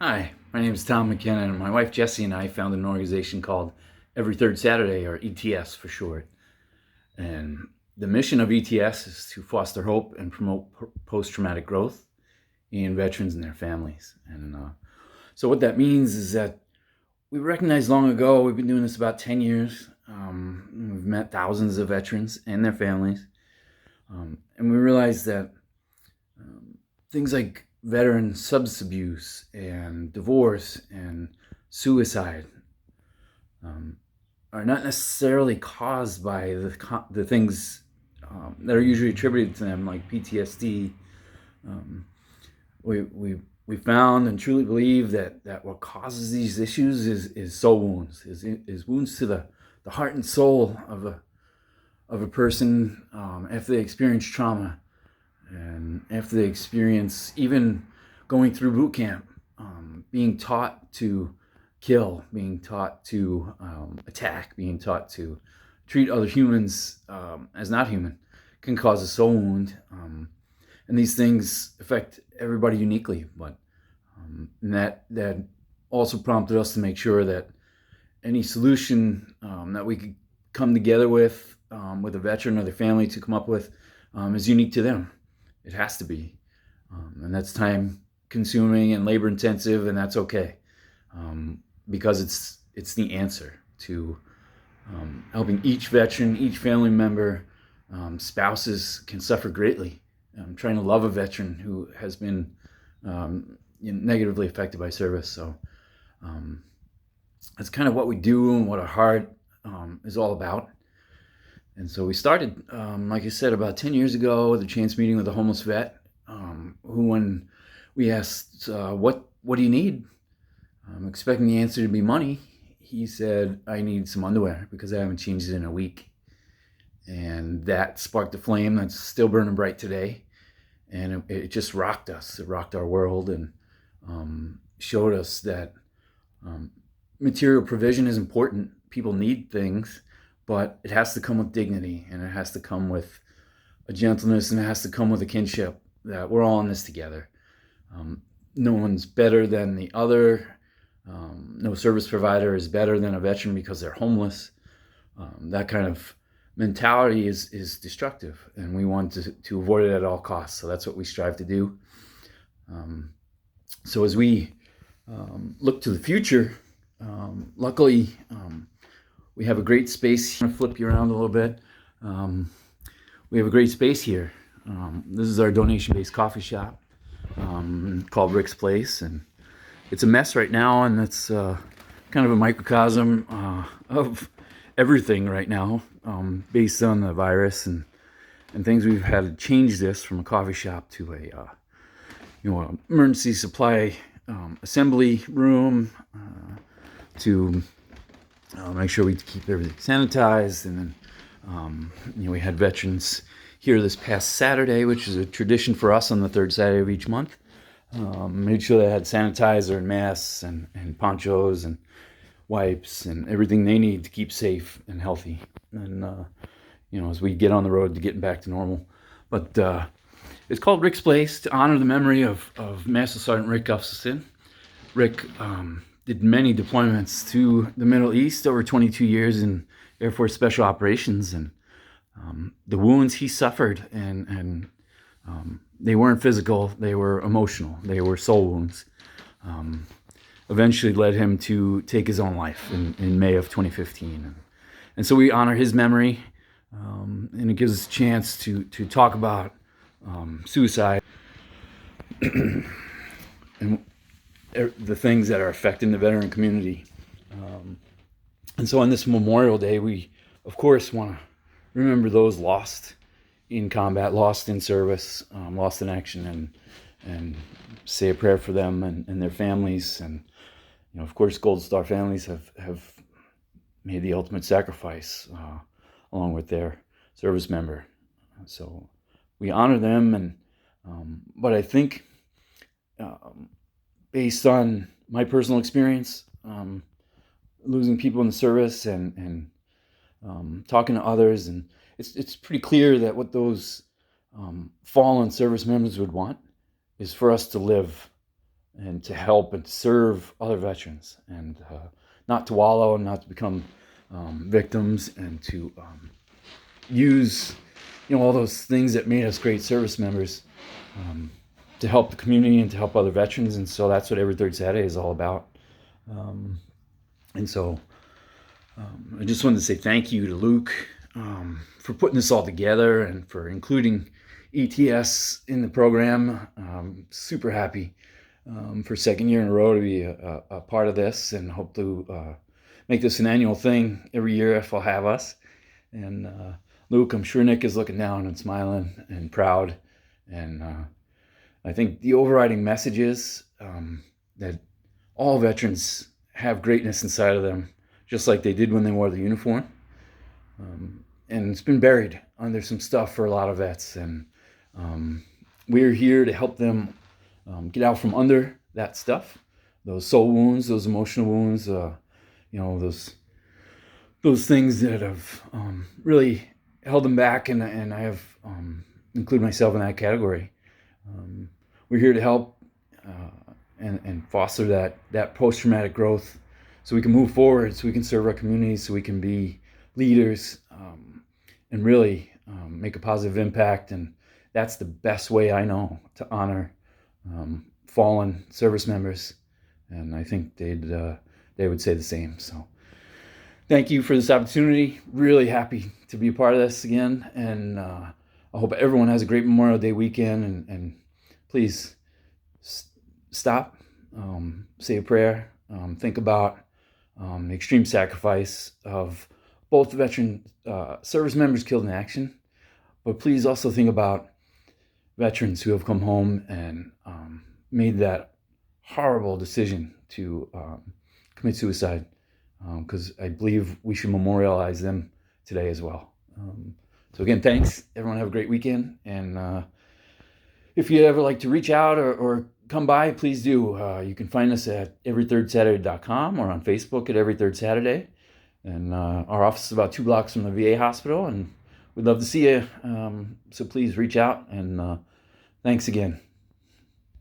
Hi, my name is Tom McKenna, and my wife Jessie and I founded an organization called Every Third Saturday, or ETS for short. And the mission of ETS is to foster hope and promote post traumatic growth in veterans and their families. So, what that means is that we recognized long ago, we've been doing this about 10 years. We've met thousands of veterans and their families. And we realized that things like veteran substance abuse and divorce and suicide um, are not necessarily caused by the things that are usually attributed to them, like PTSD. Um, we found and truly believe that what causes these issues is soul wounds, is wounds to the heart and soul of a person after they experience trauma and after they experience even going through boot camp, being taught to kill, being taught to attack, being taught to treat other humans as not human, can cause a soul wound. And these things affect everybody uniquely, but that also prompted us to make sure that any solution that we could come together with a veteran or their family to come up with is unique to them. It has to be. And that's time consuming and labor intensive, and that's okay. Because it's the answer to helping each veteran, each family member. Spouses can suffer greatly trying to love a veteran who has been negatively affected by service. So that's kind of what we do and what our heart is all about. And so we started, like I said, about 10 years ago with a chance meeting with a homeless vet who, when we asked, what do you need? Expecting the answer to be money, he said, I need some underwear because I haven't changed it in a week. And that sparked a flame that's still burning bright today. And it just rocked us. It rocked our world and showed us that material provision is important. People need things, but it has to come with dignity, and it has to come with a gentleness, and it has to come with a kinship that we're all in this together. No one's better than the other. No service provider is better than a veteran because they're homeless. That kind of mentality is destructive, and we want to avoid it at all costs. So that's what we strive to do. So as we look to the future, luckily we have a great space. I'm going to flip you around a little bit. We have a great space here. This is our donation-based coffee shop called Rick's Place, and it's a mess right now, and it's kind of a microcosm of everything right now, based on the virus and things. We've had to change this from a coffee shop to a emergency supply assembly room to make sure we keep everything sanitized. And then we had veterans here this past Saturday, which is a tradition for us on the third Saturday of each month. Made sure they had sanitizer and masks and ponchos and wipes and everything they need to keep safe and healthy. And as we get on the road to getting back to normal. But it's called Rick's Place to honor the memory of Master Sergeant Rick Gustafson. Rick did many deployments to the Middle East, over 22 years in Air Force Special Operations, and the wounds he suffered, and they weren't physical, they were emotional, they were soul wounds, eventually led him to take his own life in May of 2015. And so we honor his memory, and it gives us a chance to talk about suicide and the things that are affecting the veteran community. And so on this Memorial Day, we, of course, want to remember those lost in combat, lost in service, lost in action, and say a prayer for them and their families. And, of course, Gold Star families have made the ultimate sacrifice along with their service member. So we honor them, but I think based on my personal experience, losing people in the service and talking to others, and it's pretty clear that what those fallen service members would want is for us to live and to help and serve other veterans, and not to wallow and not to become victims, and to use all those things that made us great service members to help the community and to help other veterans. And so that's what Every Third Saturday is all about. And so I just wanted to say thank you to Luke for putting this all together and for including ETS in the program. Super happy for second year in a row to be a part of this, and hope to make this an annual thing every year if I'll have us. And Luke, I'm sure Nick is looking down and smiling and proud. And I think the overriding message is that all veterans have greatness inside of them, just like they did when they wore the uniform. And it's been buried under some stuff for a lot of vets. And we're here to help them get out from under that stuff, those soul wounds, those emotional wounds, those things that have really held them back. And I have included myself in that category. We're here to help and foster that post-traumatic growth, so we can move forward, so we can serve our communities, so we can be leaders and really make a positive impact. And that's the best way I know to honor fallen service members. And I think they would say the same. So thank you for this opportunity. Really happy to be a part of this again. And I hope everyone has a great Memorial Day weekend. And please stop, say a prayer, think about the extreme sacrifice of both veteran service members killed in action. But please also think about veterans who have come home and made that horrible decision to commit suicide, because I believe we should memorialize them today as well. So again, thanks. Everyone have a great weekend. And if you'd ever like to reach out or come by, please do. You can find us at everythirdsaturday.com or on Facebook at Every Third Saturday. And our office is about 2 blocks from the VA hospital, and we'd love to see you. So please reach out, and thanks again.